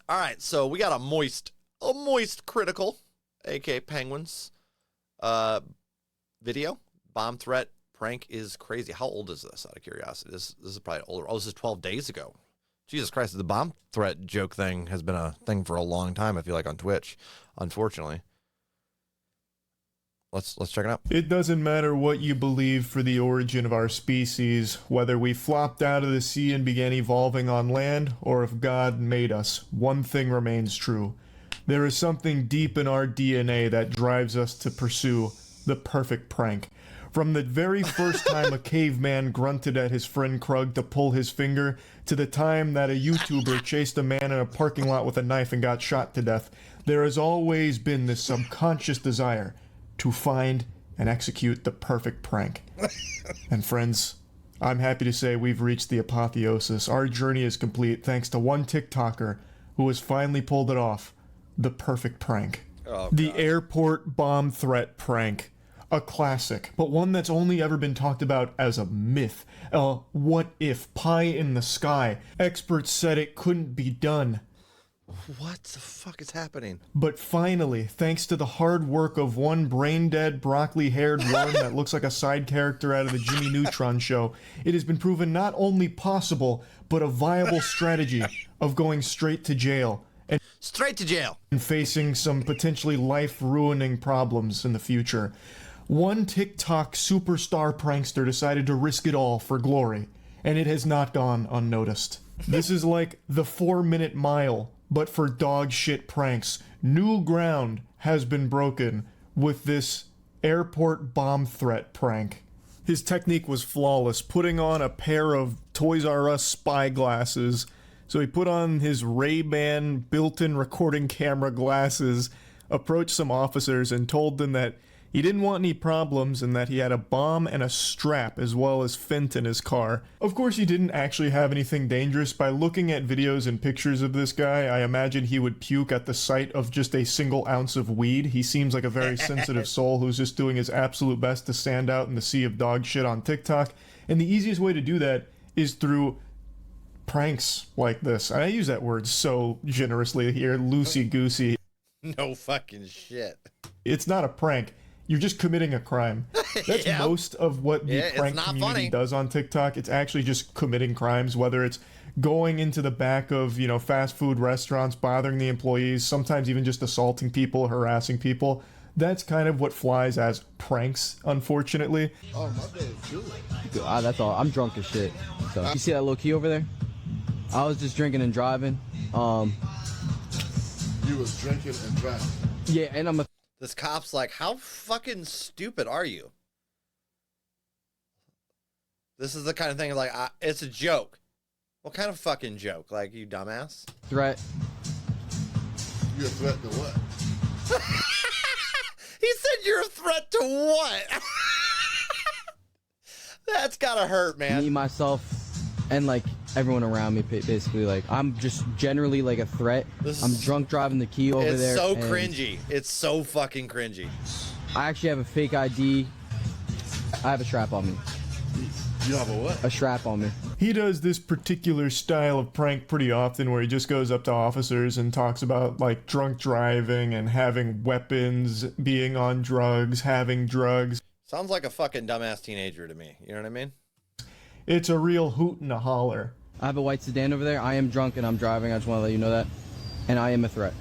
All right, so we got a moist critical, aka Penguins, video. Bomb threat prank is crazy. How old is this? Out of curiosity, this is probably older. Oh, this is 12 days ago. Jesus Christ, the bomb threat joke thing has been a thing for a long time. I feel like on Twitch, unfortunately. Let's check it out. It doesn't matter what you believe for the origin of our species, whether we flopped out of the sea and began evolving on land, or if God made us, one thing remains true. There is something deep in our DNA that drives us to pursue the perfect prank. From the very first time a caveman grunted at his friend Krug to pull his finger, to the time that a YouTuber chased a man in a parking lot with a knife and got shot to death, there has always been this subconscious desire to find and execute the perfect prank. And friends, I'm happy to say we've reached the apotheosis. Our journey is complete thanks to one TikToker who has finally pulled it off. The perfect prank. Oh, the God. airport bomb threat prank. A classic, but one that's only ever been talked about as a myth. A what if, pie in the sky. Experts said it couldn't be done. What the fuck is happening? But finally, thanks to the hard work of one brain-dead, broccoli-haired worm that looks like a side character out of the Jimmy Neutron show, it has been proven not only possible, but a viable strategy of going straight to jail. Straight to jail. And facing some potentially life-ruining problems in the future. One TikTok superstar prankster decided to risk it all for glory, and it has not gone unnoticed. This is like the 4-minute mile, but for dog shit pranks. New ground has been broken with this airport bomb threat prank. His technique was flawless, putting on a pair of Toys R Us spy glasses. So he put on his Ray-Ban built-in recording camera glasses, approached some officers and told them that he didn't want any problems and that he had a bomb and a strap as well as Fent in his car. Of course he didn't actually have anything dangerous. By looking at videos and pictures of this guy, I imagine he would puke at the sight of just a single ounce of weed. He seems like a very sensitive soul who's just doing his absolute best to stand out in the sea of dog shit on TikTok. And the easiest way to do that is through pranks like this. I use that word so generously here, loosey-goosey. No fucking shit. It's not a prank. You're just committing a crime. That's Yeah. most of what the prank community funny. does on TikTok. It's actually just committing crimes, whether it's going into the back of, fast food restaurants, bothering the employees, sometimes even just assaulting people, harassing people. That's kind of what flies as pranks, unfortunately. Oh, my day is good. That's all. I'm drunk as shit. So you see that little key over there? I was just drinking and driving. You was drinking and driving. Yeah, and I'm a. This cop's like, how fucking stupid are you? This is the kind of thing like, it's a joke. What kind of fucking joke? Like, you dumbass? Threat. You a threat to what? He said you're a threat to what? That's gotta hurt, man. Me, myself, and like everyone around me, basically. Like I'm just generally like a threat. I'm drunk driving the key over there. It's so cringy. It's so fucking cringy. I actually have a fake ID. I have a strap on me. You have a what? A strap on me. He does this particular style of prank pretty often where he just goes up to officers and talks about like drunk driving and having weapons, being on drugs, having drugs. Sounds like a fucking dumbass teenager to me. You know what I mean? It's a real hoot and a holler. I have a white sedan over there. I am drunk and I'm driving. I just want to let you know that. And I am a threat.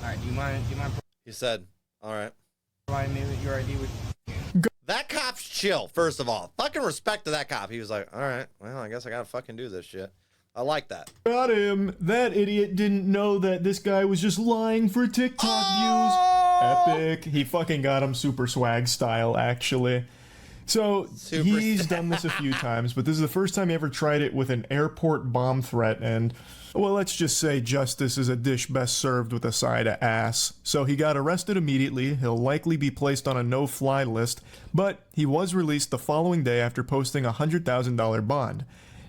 All right, do you mind? He said, all right. Providing me with your ID with. That cop's chill, first of all. Fucking respect to that cop. He was like, all right, well, I guess I gotta fucking do this shit. I like that. Got him. That idiot didn't know that this guy was just lying for TikTok views. Epic. He fucking got him super swag style, actually. So he's done this a few times, but this is the first time he ever tried it with an airport bomb threat, and well, let's just say justice is a dish best served with a side of ass. So he got arrested immediately. He'll likely be placed on a no-fly list, but he was released the following day after posting a $100,000 bond.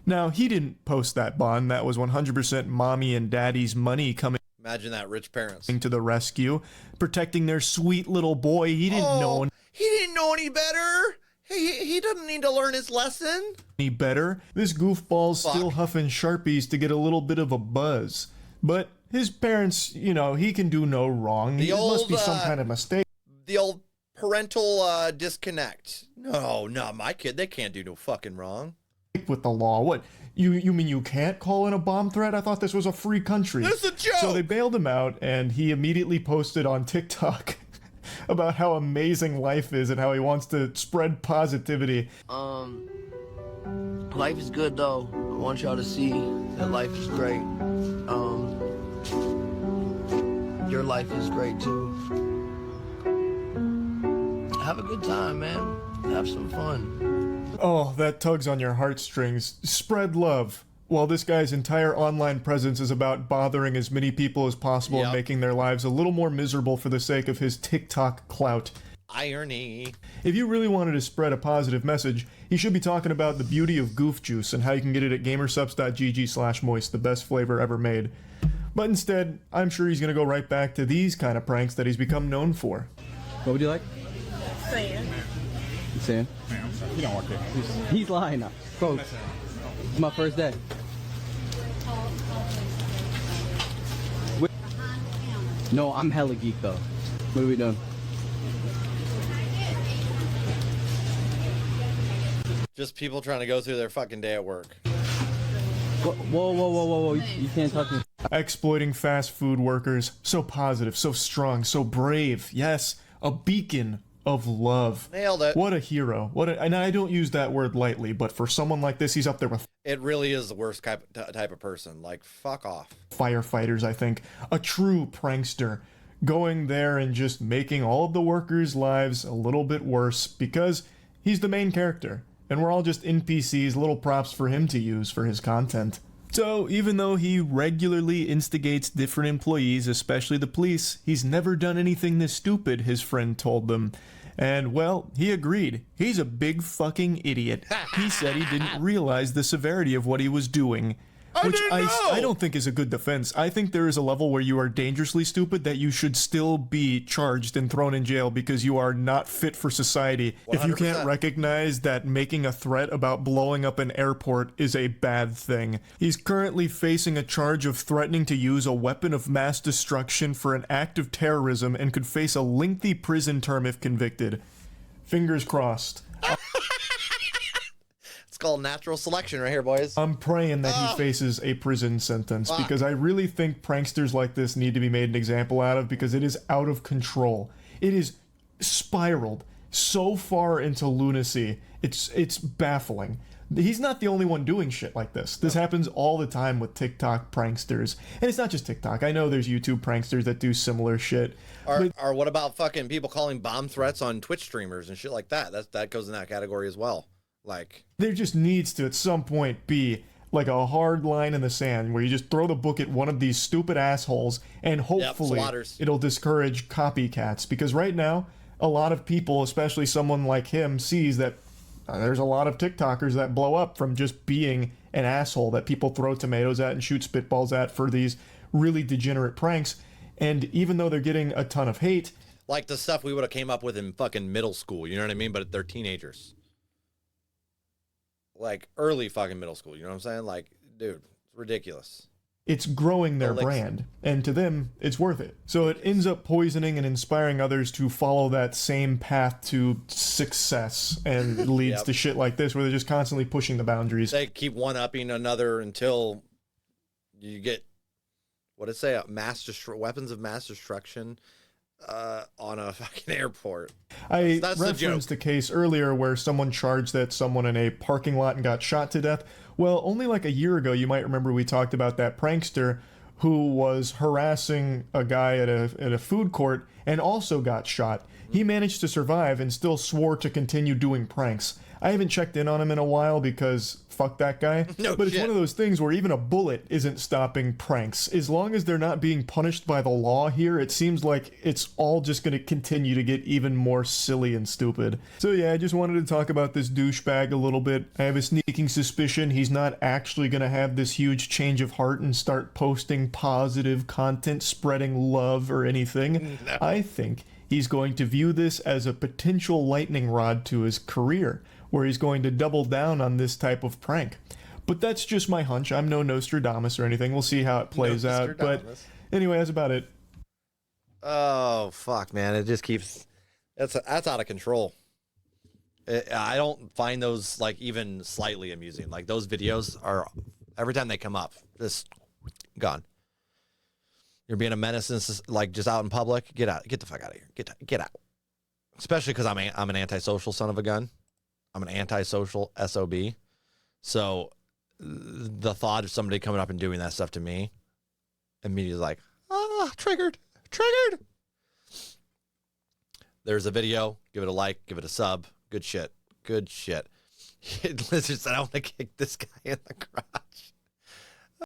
Now, he didn't post that bond. That was 100% mommy and daddy's money coming. Imagine that, rich parents. To the rescue, protecting their sweet little boy. He didn't know He didn't know any better. He doesn't need to learn his lesson. any better. This goofball's still huffing Sharpies to get a little bit of a buzz. But his parents, he can do no wrong. It must be some kind of mistake. The old parental disconnect. No, my kid, they can't do no fucking wrong. With the law. What? You mean you can't call in a bomb threat? I thought this was a free country. This is a joke! So they bailed him out, and he immediately posted on TikTok about how amazing life is and how he wants to spread positivity. Life is good though. I want y'all to see that life is great. Your life is great too. Have a good time, man. Have some fun. Oh, that tugs on your heartstrings. Spread love. While this guy's entire online presence is about bothering as many people as possible and making their lives a little more miserable for the sake of his TikTok clout. Irony. If you really wanted to spread a positive message, he should be talking about the beauty of goof juice and how you can get it at gamersubs.gg/moist, the best flavor ever made. But instead, I'm sure he's going to go right back to these kind of pranks that he's become known for. What would you like? Sand. Sand? You don't want that. He's lying now. Folks, it's my first day. No, I'm hella geek though. What are we doing? Just people trying to go through their fucking day at work. Whoa. You can't touch me. Exploiting fast food workers. So positive, so strong, so brave. Yes, a beacon of love. Nailed it. What a hero. And I don't use that word lightly, but for someone like this, he's up there with It really is the worst type of person. Like, fuck off. firefighters, I think. A true prankster. Going there and just making all of the workers' lives a little bit worse because he's the main character. And we're all just NPCs, little props for him to use for his content. So, even though he regularly instigates different employees, especially the police, he's never done anything this stupid, his friend told them. And, well, he agreed. He's a big fucking idiot. He said he didn't realize the severity of what he was doing. Which I don't think is a good defense. I think there is a level where you are dangerously stupid that you should still be charged and thrown in jail because you are not fit for society. 100%. If you can't recognize that making a threat about blowing up an airport is a bad thing. He's currently facing a charge of threatening to use a weapon of mass destruction for an act of terrorism and could face a lengthy prison term if convicted. Fingers crossed. It's called natural selection right here, boys. I'm praying that he faces a prison sentence because I really think pranksters like this need to be made an example out of because it is out of control. It is spiraled so far into lunacy. It's baffling. He's not the only one doing shit like this. This happens all the time with TikTok pranksters. And it's not just TikTok. I know there's YouTube pranksters that do similar shit. Or what about fucking people calling bomb threats on Twitch streamers and shit like that? That goes in that category as well. Like, there just needs to at some point be like a hard line in the sand where you just throw the book at one of these stupid assholes and hopefully it'll discourage copycats, because right now a lot of people, especially someone like him, sees that there's a lot of TikTokers that blow up from just being an asshole that people throw tomatoes at and shoot spitballs at for these really degenerate pranks. And even though they're getting a ton of hate, like the stuff we would have came up with in fucking middle school, you know what I mean? But they're teenagers. Like early fucking middle school, you know what I'm saying? Like, dude, it's ridiculous. It's growing their brand, and to them, it's worth it. So it ends up poisoning and inspiring others to follow that same path to success, and it leads to shit like this, where they're just constantly pushing the boundaries. They keep one-upping another until you get, what did it say, weapons of mass destruction on a fucking airport. I That's referenced a case earlier where someone charged that someone in a parking lot and got shot to death. Well, only like a year ago, you might remember we talked about that prankster who was harassing a guy at a food court and also got shot. He managed to survive and still swore to continue doing pranks. I haven't checked in on him in a while because fuck that guy. But it's one of those things where even a bullet isn't stopping pranks. As long as they're not being punished by the law here, it seems like it's all just going to continue to get even more silly and stupid. So yeah, I just wanted to talk about this douchebag a little bit. I have a sneaking suspicion he's not actually going to have this huge change of heart and start posting positive content, spreading love or anything. No. I think he's going to view this as a potential lightning rod to his career, where he's going to double down on this type of prank. But that's just my hunch. I'm no Nostradamus or anything. We'll see how it plays out. But anyway, that's about it. Oh fuck, man! It just keeps. That's out of control. I don't find those like even slightly amusing. Like those videos are every time they come up, just gone. You're being a menace, and like just out in public. Get out. Get the fuck out of here. Get out. Especially because I'm an antisocial son of a gun. I'm an antisocial SOB. So the thought of somebody coming up and doing that stuff to me, immediately like, triggered. There's a video. Give it a like. Give it a sub. Good shit. Lizard said, I want to kick this guy in the crotch.